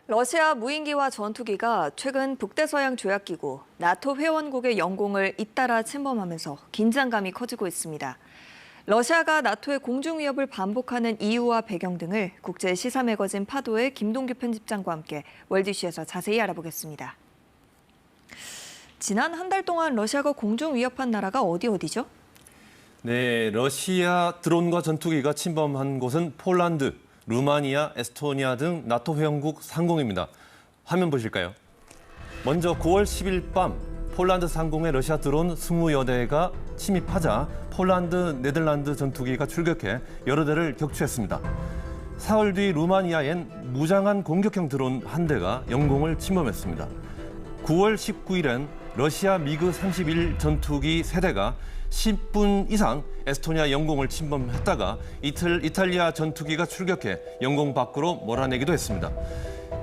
러시아 무인기와 전투기가 최근 북대서양 조약기구 나토 회원국의 영공을 잇따라 침범하면서 긴장감이 커지고 있습니다. 러시아가 나토의 공중 위협을 반복하는 이유와 배경 등을 국제 시사 매거진 파도의 김동규 편집장과 함께 월드이슈에서 자세히 알아보겠습니다. 지난 한 달 동안 러시아가 공중 위협한 나라가 어디죠? 네, 러시아 드론과 전투기가 침범한 곳은 폴란드, 루마니아, 에스토니아 등 나토 회원국 상공입니다. 화면 보실까요? 먼저 9월 10일 밤 폴란드 상공에 러시아 드론 20여 대가 침입하자 폴란드, 네덜란드 전투기가 출격해 여러 대를 격추했습니다. 사흘 뒤 루마니아엔 무장한 공격형 드론 한 대가 영공을 침범했습니다. 9월 19일엔 러시아 미그 31 전투기 3대가 10분 이상 에스토니아 영공을 침범했다가 이틀 이탈리아 전투기가 출격해 영공 밖으로 몰아내기도 했습니다.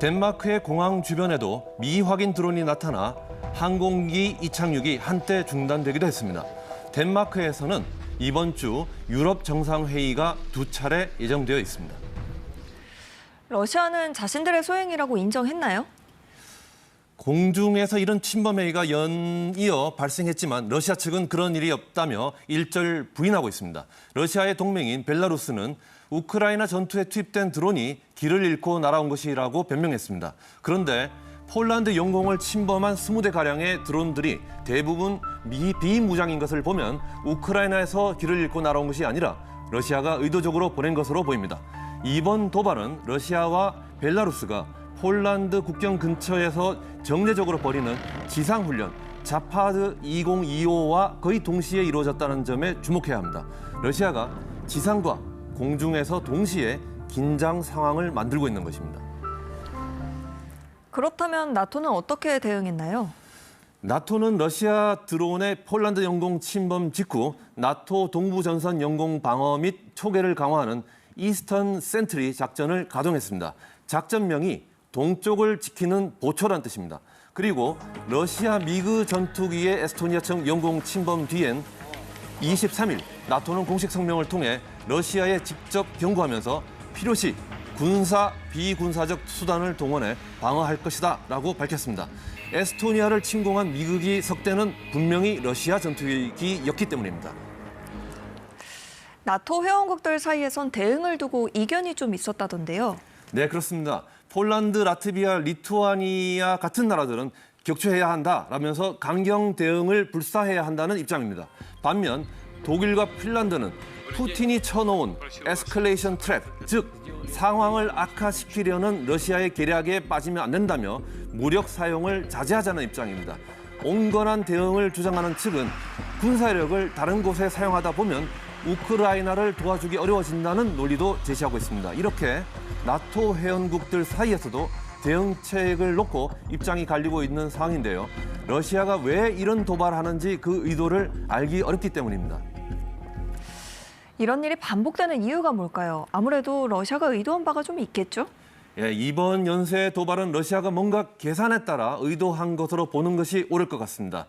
덴마크의 공항 주변에도 미확인 드론이 나타나 항공기 이착륙이 한때 중단되기도 했습니다. 덴마크에서는 이번 주 유럽 정상회의가 2차례 예정되어 있습니다. 러시아는 자신들의 소행이라고 인정했나요? 공중에서 이런 침범 행위가 연이어 발생했지만 러시아 측은 그런 일이 없다며 일절 부인하고 있습니다. 러시아의 동맹인 벨라루스는 우크라이나 전투에 투입된 드론이 길을 잃고 날아온 것이라고 변명했습니다. 그런데 폴란드 영공을 침범한 20대가량의 드론들이 대부분 비무장인 것을 보면 우크라이나에서 길을 잃고 날아온 것이 아니라 러시아가 의도적으로 보낸 것으로 보입니다. 이번 도발은 러시아와 벨라루스가 폴란드 국경 근처에서 정례적으로 벌이는 지상훈련 자파드 2025와 거의 동시에 이루어졌다는 점에 주목해야 합니다. 러시아가 지상과 공중에서 동시에 긴장 상황을 만들고 있는 것입니다. 그렇다면 나토는 어떻게 대응했나요? 나토는 러시아 드론의 폴란드 영공 침범 직후 나토 동부 전선 영공 방어 및 초계를 강화하는 이스턴 센트리 작전을 가동했습니다. 작전명이 동쪽을 지키는 보초란 뜻입니다. 그리고 러시아 미그 전투기의 에스토니아청 영공 침범 뒤엔 23일 나토는 공식 성명을 통해 러시아에 직접 경고하면서 필요시 군사, 비군사적 수단을 동원해 방어할 것이다 라고 밝혔습니다. 에스토니아를 침공한 미국이 석대는 분명히 러시아 전투기였기 때문입니다. 나토 회원국들 사이에선 대응을 두고 이견이 좀 있었다던데요. 네, 그렇습니다. 폴란드, 라트비아, 리투아니아 같은 나라들은 격추해야 한다라면서 강경 대응을 불사해야 한다는 입장입니다. 반면 독일과 핀란드는 푸틴이 쳐놓은 에스컬레이션 트랩, 즉 상황을 악화시키려는 러시아의 계략에 빠지면 안 된다며 무력 사용을 자제하자는 입장입니다. 온건한 대응을 주장하는 측은 군사력을 다른 곳에 사용하다 보면 우크라이나를 도와주기 어려워진다는 논리도 제시하고 있습니다. 이렇게 나토 회원국들 사이에서도 대응책을 놓고 입장이 갈리고 있는 상황인데요. 러시아가 왜 이런 도발하는지 그 의도를 알기 어렵기 때문입니다. 이런 일이 반복되는 이유가 뭘까요? 아무래도 러시아가 의도한 바가 좀 있겠죠? 예, 이번 연쇄 도발은 러시아가 뭔가 계산에 따라 의도한 것으로 보는 것이 옳을 것 같습니다.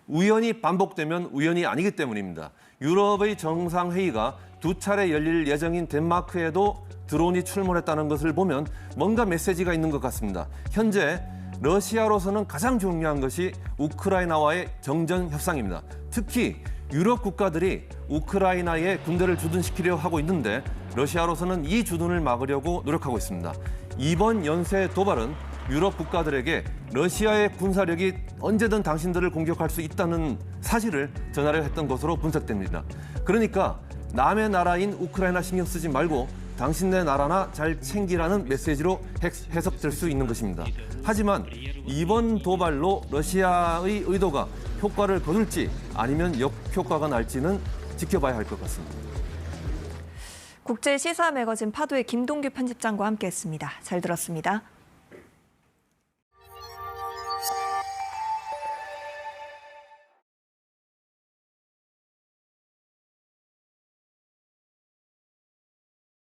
우연히 반복되면 우연이 아니기 때문입니다. 유럽의 정상회의가 2차례 열릴 예정인 덴마크에도 드론이 출몰했다는 것을 보면 뭔가 메시지가 있는 것 같습니다. 현재 러시아로서는 가장 중요한 것이 우크라이나와의 정전 협상입니다. 특히 유럽 국가들이 우크라이나에 군대를 주둔시키려 하고 있는데 러시아로서는 이 주둔을 막으려고 노력하고 있습니다. 이번 연쇄 도발은 유럽 국가들에게 러시아의 군사력이 언제든 당신들을 공격할 수 있다는 사실을 전하려 했던 것으로 분석됩니다. 그러니까 남의 나라인 우크라이나 신경 쓰지 말고 당신네 나라나 잘 챙기라는 메시지로 해석될 수 있는 것입니다. 하지만 이번 도발로 러시아의 의도가 효과를 거둘지 아니면 역효과가 날지는 지켜봐야 할 것 같습니다. 국제 시사 매거진 파도의 김동규 편집장과 함께했습니다. 잘 들었습니다.